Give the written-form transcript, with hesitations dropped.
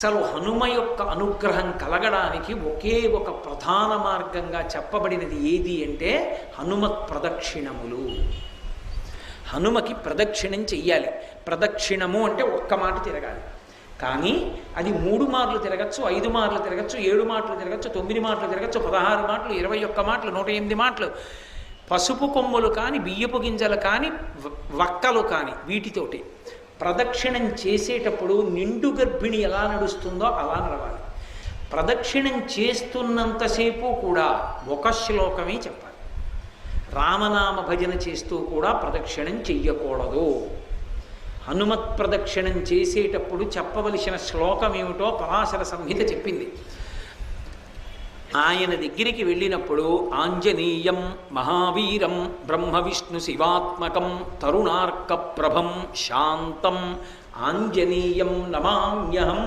అసలు హనుమ యొక్క అనుగ్రహం కలగడానికి ఒకే ఒక ప్రధాన మార్గంగా చెప్పబడినది ఏది అంటే హనుమత్ ప్రదక్షిణములు. హనుమకి ప్రదక్షిణం చెయ్యాలి. ప్రదక్షిణము అంటే ఒక్క మాట తిరగాలి. కానీ అది 3 మార్లు తిరగచ్చు, 5 మార్లు తిరగచ్చు, 7 మాటలు తిరగచ్చు, 9 మాటలు తిరగచ్చు, 16 మాటలు, 21 మాటలు, 108 మాటలు. పసుపు కొమ్ములు కానీ, బియ్యపు గింజలు కానీ, వక్కలు కానీ వీటితోటి ప్రదక్షిణం చేసేటప్పుడు నిండు గర్భిణి ఎలా నడుస్తుందో అలా నడవాలి. ప్రదక్షిణం చేస్తున్నంతసేపు కూడా ఒక శ్లోకమే చెప్పాలి. రామనామ భజన చేస్తూ కూడా ప్రదక్షిణం చెయ్యకూడదు. హనుమత్ ప్రదక్షిణం చేసేటప్పుడు చెప్పవలసిన శ్లోకం ఏమిటో పరాశర సంహిత చెప్పింది. ఆయన దగ్గరికి వెళ్ళినప్పుడు ఆంజనేయం మహావీరం బ్రహ్మ విష్ణు శివాత్మకం తరుణార్క ప్రభం శాంతం ఆంజనేయం నమామ్యహం